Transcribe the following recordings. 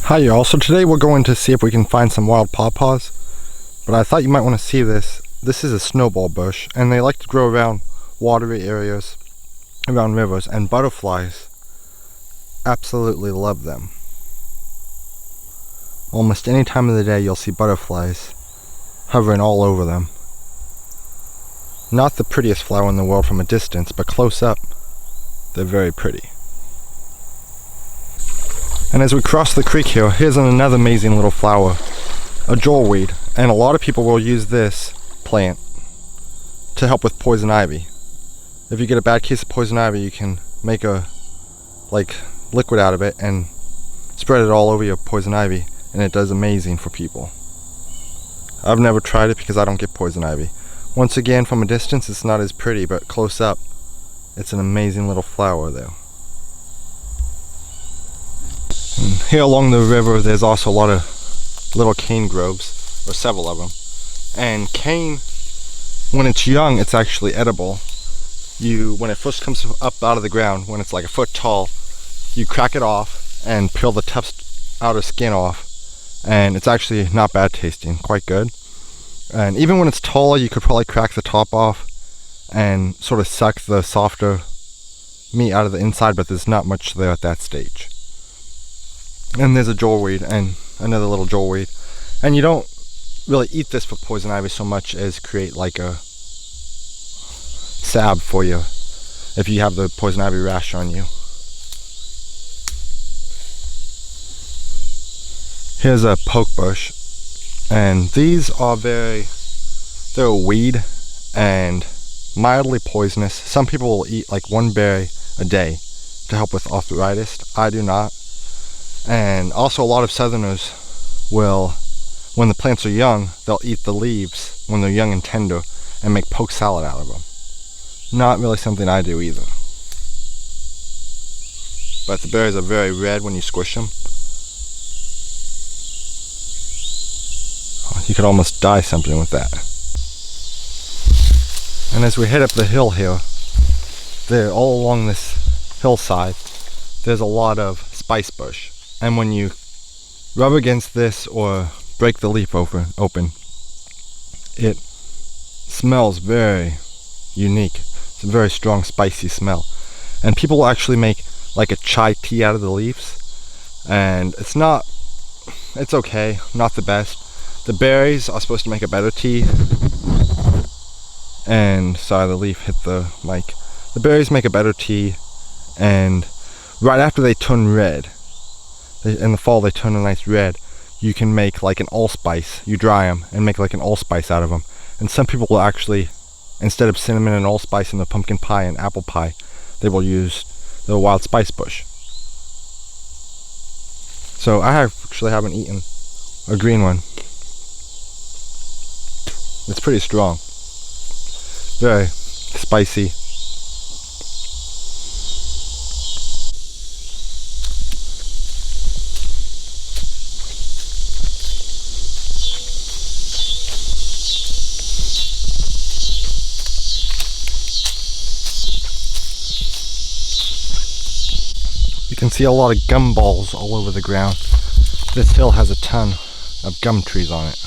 Hi y'all, so today we're going to see if we can find some wild pawpaws, but I thought you might want to see this. This is a snowball bush, and they like to grow around watery areas, around rivers, and butterflies absolutely love them. Almost any time of the day you'll see butterflies hovering all over them. Not the prettiest flower in the world from a distance, but close up, they're very pretty. And as we cross the creek here, here's another amazing little flower, a jewelweed, and a lot of people will use this plant to help with poison ivy. If you get a bad case of poison ivy, you can make a liquid out of it and spread it all over your poison ivy, and it does amazing for people. I've never tried it because I don't get poison ivy. Once again, from a distance it's not as pretty, but close up it's an amazing little flower though. And here along the river there's also a lot of little cane groves, or several of them. And cane, when it's young, it's actually edible. When it first comes up out of the ground, when it's like a foot tall, you crack it off and peel the tough outer skin off, and it's actually not bad tasting, quite good. And even when it's tall, you could probably crack the top off and sort of suck the softer meat out of the inside, but there's not much there at that stage. And there's a jewelweed and another little jewelweed, and you don't really eat this for poison ivy so much as create like a salve for you if you have the poison ivy rash on you. Here's a poke bush, and these are they're a weed and mildly poisonous. Some people will eat like one berry a day to help with arthritis. I do not. And also a lot of southerners will, when the plants are young, they'll eat the leaves when they're young and tender and make poke salad out of them. Not really something I do either. But the berries are very red when you squish them. You could almost dye something with that. And as we head up the hill here, all along this hillside, there's a lot of spice bush. And when you rub against this or break the leaf open, it smells very unique. It's a very strong spicy smell. And people will actually make like a chai tea out of the leaves. And it's okay, not the best. The berries are supposed to make a better tea. And sorry, the leaf hit the mic. The berries make a better tea, and right after they turn red, in the fall they turn a nice red, you can make like an allspice. You dry them and make like an allspice out of them. And some people will actually, instead of cinnamon and allspice in the pumpkin pie and apple pie, they will use the wild spice bush. So I actually haven't eaten a green one. It's pretty strong, very spicy. You can see a lot of gumballs all over the ground. This hill has a ton of gum trees on it.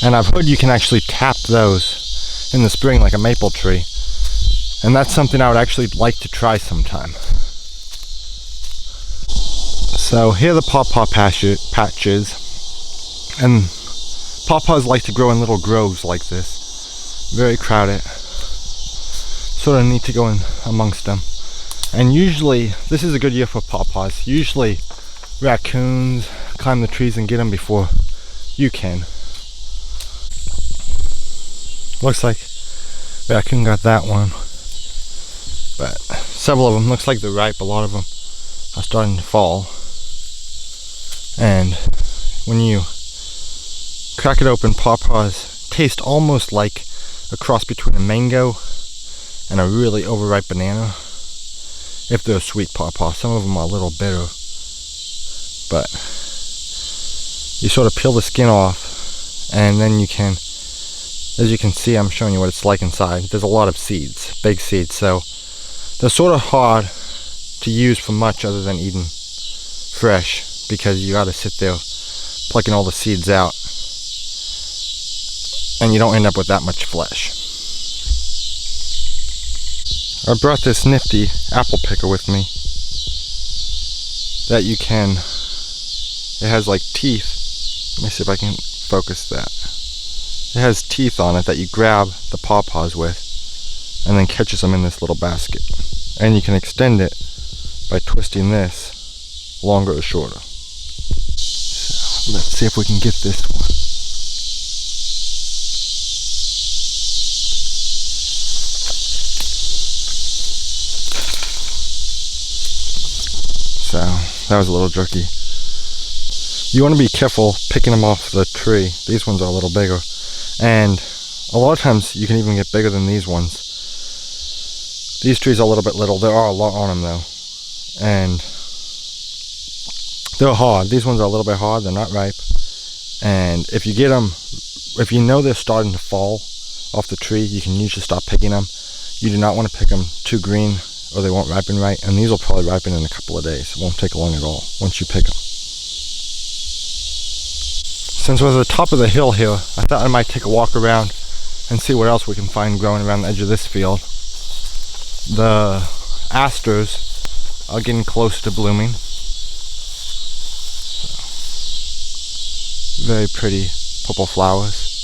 And I've heard you can actually tap those in the spring like a maple tree. And that's something I would actually like to try sometime. So here are the pawpaw patches. And pawpaws like to grow in little groves like this. Very crowded. Sort of neat to go in amongst them. And usually, this is a good year for pawpaws. Usually raccoons climb the trees and get them before you can. Looks like raccoon got that one, but several of them looks like they're ripe. A lot of them are starting to fall, and when you crack it open, pawpaws taste almost like a cross between a mango and a really overripe banana. If they're a sweet pawpaw, some of them are a little bitter, but you sort of peel the skin off, and then you can, as you can see, I'm showing you what it's like inside. There's a lot of seeds, big seeds, so they're sort of hard to use for much other than eating fresh, because you gotta sit there plucking all the seeds out and you don't end up with that much flesh. I brought this nifty apple picker with me that you can, it has like teeth. Let me see if I can focus that. It has teeth on it that you grab the pawpaws with and then catches them in this little basket. And you can extend it by twisting this longer or shorter. So let's see if we can get this one. So that was a little jerky. You want to be careful picking them off the tree. These ones are a little bigger, and a lot of times you can even get bigger than these ones. These trees are a little bit little. There are a lot on them though, and they're hard. These ones are a little bit hard. They're not ripe, and if you get them, if you know they're starting to fall off the tree, you can usually stop picking them. You do not want to pick them too green, or they won't ripen right, and these will probably ripen in a couple of days. It won't take long at all once you pick them. Since we're at the top of the hill here, I thought I might take a walk around and see what else we can find growing around the edge of this field. The asters are getting close to blooming. So, very pretty purple flowers.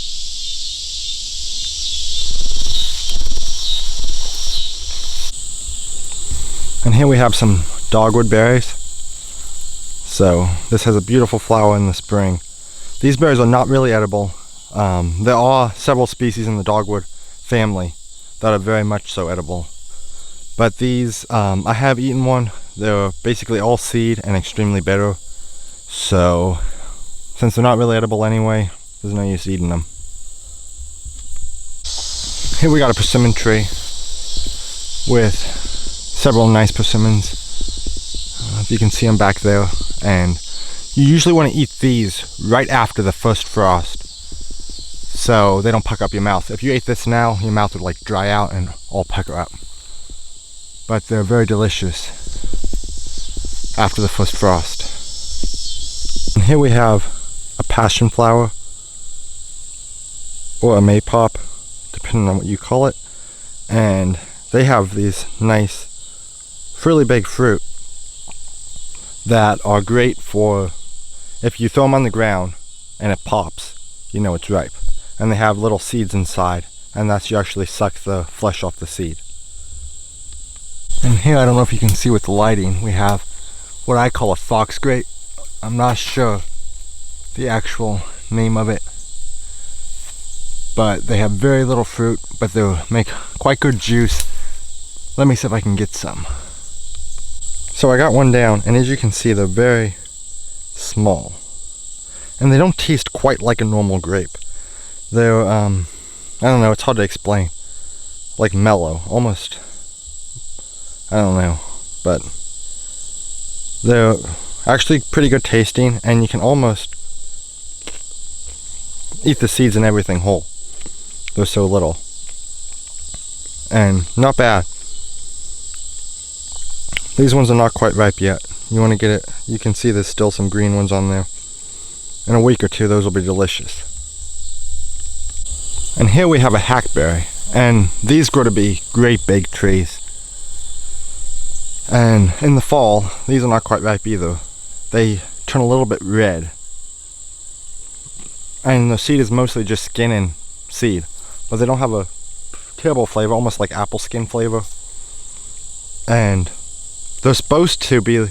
And here we have some dogwood berries. So this has a beautiful flower in the spring. These berries are not really edible. There are several species in the dogwood family that are very much so edible. But these, I have eaten one. They're basically all seed and extremely bitter. So since they're not really edible anyway, there's no use eating them. Here we got a persimmon tree with several nice persimmons. If you can see them back there. And you usually want to eat these right after the first frost, so they don't pucker up your mouth. If you ate this now, your mouth would like dry out and all pucker up. But they're very delicious after the first frost. And here we have a passion flower, or a maypop, depending on what you call it. And they have these nice, really big fruit that are great for, if you throw them on the ground and it pops, you know it's ripe. And they have little seeds inside, and that's you actually suck the flesh off the seed. And here, I don't know if you can see with the lighting, we have what I call a fox grape. I'm not sure the actual name of it, but they have very little fruit, but they make quite good juice. Let me see if I can get some. So I got one down, and as you can see, they're very small. And they don't taste quite like a normal grape. They're, I don't know, it's hard to explain. Like mellow, almost. I don't know, but they're actually pretty good tasting, and you can almost eat the seeds and everything whole. They're so little. And not bad. These ones are not quite ripe yet. You want to get it, you can see there's still some green ones on there. In a week or two, those will be delicious. And here we have a hackberry, and these grow to be great big trees. And in the fall, these are not quite ripe either. They turn a little bit red. And the seed is mostly just skin and seed, but they don't have a terrible flavor, almost like apple skin flavor. And they're supposed to be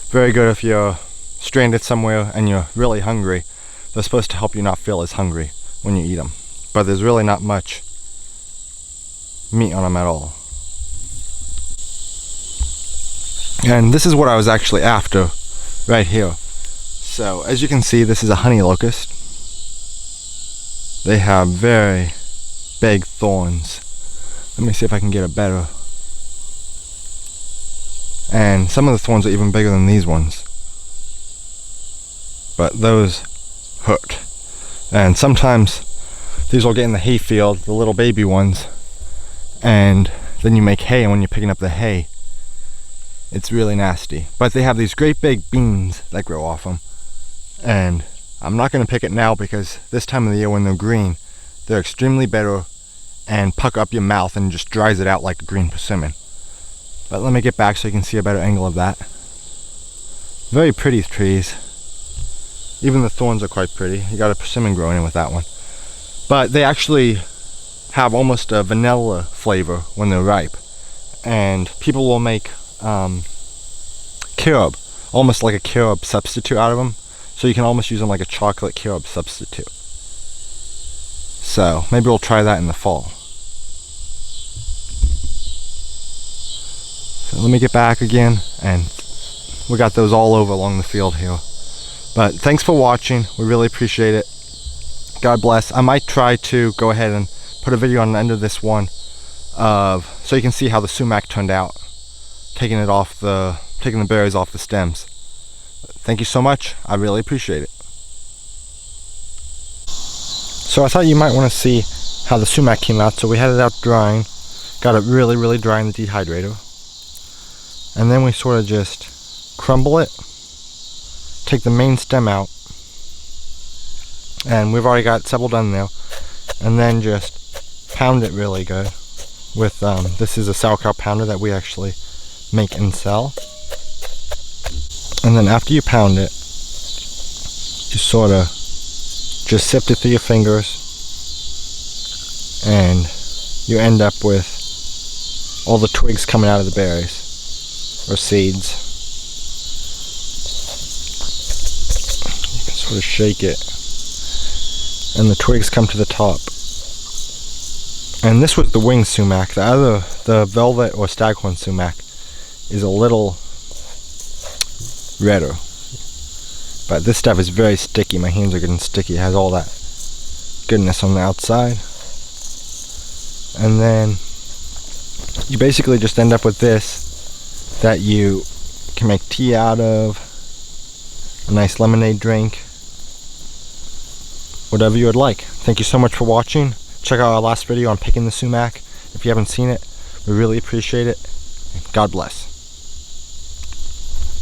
very good if you're stranded somewhere and you're really hungry. They're supposed to help you not feel as hungry when you eat them. But there's really not much meat on them at all. And this is what I was actually after right here. So as you can see, this is a honey locust. They have very big thorns. Let me see if I can get a better. And some of the thorns are even bigger than these ones. But those hurt. And sometimes these will get in the hay field, the little baby ones, and then you make hay, and when you're picking up the hay, It's really nasty. But they have these great big beans that grow off them. And I'm not going to pick it now because this time of the year when they're green, they're extremely bitter and pucker up your mouth and just dries it out like a green persimmon. But let me get back so you can see a better angle of that. Very pretty trees. Even the thorns are quite pretty. You got a persimmon growing in with that one. But they actually have almost a vanilla flavor when they're ripe. And people will make carob, almost like a carob substitute out of them. So you can almost use them like a chocolate carob substitute. So maybe we'll try that in the fall. So let me get back again, and we got those all over along the field here. But thanks for watching. We really appreciate it. God bless. I might try to go ahead and put a video on the end of this one so you can see how the sumac turned out, taking the berries off the stems. Thank you so much. I really appreciate it. So I thought you might want to see how the sumac came out. So we had it out drying, got it really, really dry in the dehydrator, and then we sort of just crumble it, take the main stem out, and we've already got several done now, and then just pound it really good with this is a sauerkraut pounder that we actually make and sell. And then after you pound it, you sort of just sift it through your fingers, and you end up with all the twigs coming out of the berries or seeds. You can sort of shake it and the twigs come to the top. And this was the winged sumac. The velvet or staghorn sumac is a little redder, but this stuff is very sticky. My hands are getting sticky. It has all that goodness on the outside, and then you basically just end up with this that you can make tea out of, a nice lemonade drink, whatever you would like. Thank you so much for watching. Check out our last video on picking the sumac if you haven't seen it. We really appreciate it. God bless.